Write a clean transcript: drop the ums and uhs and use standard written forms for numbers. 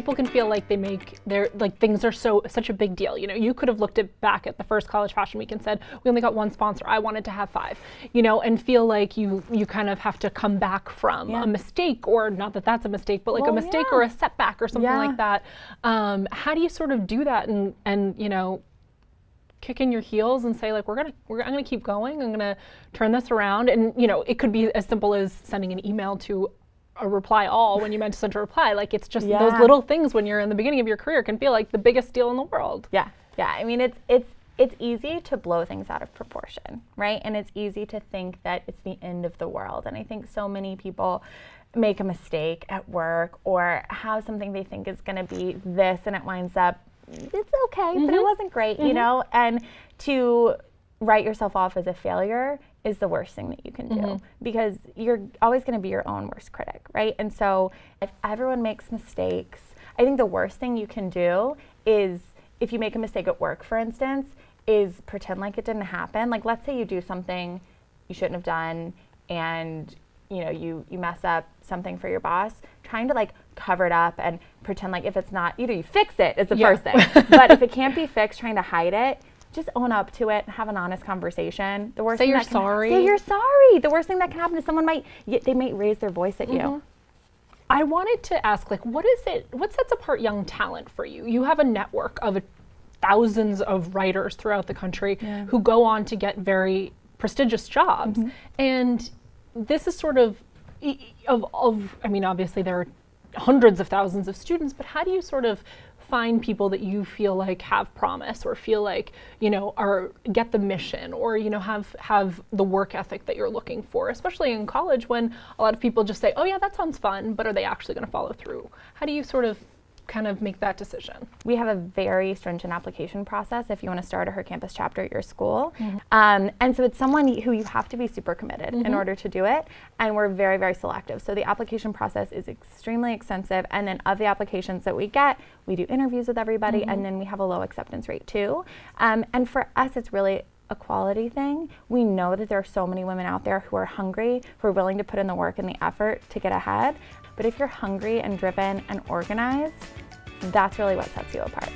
people can feel like things are such a big deal. You know, you could have looked back at the first College Fashion Week and said, we only got one sponsor, I wanted to have 5, you know, and feel like you kind of have to come back from a mistake, or not that that's a mistake, but like a mistake or a setback or something like that. How do you sort of do that and you know, kick in your heels and say, like, I'm gonna keep going, I'm gonna turn this around? And you know, it could be as simple as sending an email to a reply all when you meant to send a reply. Like, it's just those little things when you're in the beginning of your career can feel like the biggest deal in the world. Yeah. I mean, it's easy to blow things out of proportion, right? And it's easy to think that it's the end of the world. And I think so many people make a mistake at work or have something they think is going to be this, and it winds up, it's okay, but it wasn't great, you know? And to write yourself off as a failure is the worst thing that you can do, because you're always going to be your own worst critic, right? And so if everyone makes mistakes, I think the worst thing you can do is, if you make a mistake at work, for instance, is pretend like it didn't happen. Like, let's say you do something you shouldn't have done, and you know, you mess up something for your boss, trying to like cover it up and pretend like, if it's not, either you fix it is the first thing, but if it can't be fixed, trying to hide it, just own up to it and have an honest conversation. The worst say thing you're sorry. Say you're sorry. The worst thing that can happen is someone might raise their voice at you. I wanted to ask, like, what sets apart young talent for you? You have a network of thousands of writers throughout the country who go on to get very prestigious jobs. And this is sort of, I mean, obviously there are hundreds of thousands of students, but how do you sort of find people that you feel like have promise, or feel like, you know, get the mission, or, you know, have the work ethic that you're looking for, especially in college when a lot of people just say, oh yeah, that sounds fun, but are they actually going to follow through? How do you sort of kind of make that decision? We have a very stringent application process if you want to start a Her Campus chapter at your school. And so it's someone who you have to be super committed in order to do it. And we're very, very selective. So the application process is extremely extensive. And then of the applications that we get, we do interviews with everybody, and then we have a low acceptance rate too. And for us, it's really a quality thing. We know that there are so many women out there who are hungry, who are willing to put in the work and the effort to get ahead. But if you're hungry and driven and organized, that's really what sets you apart.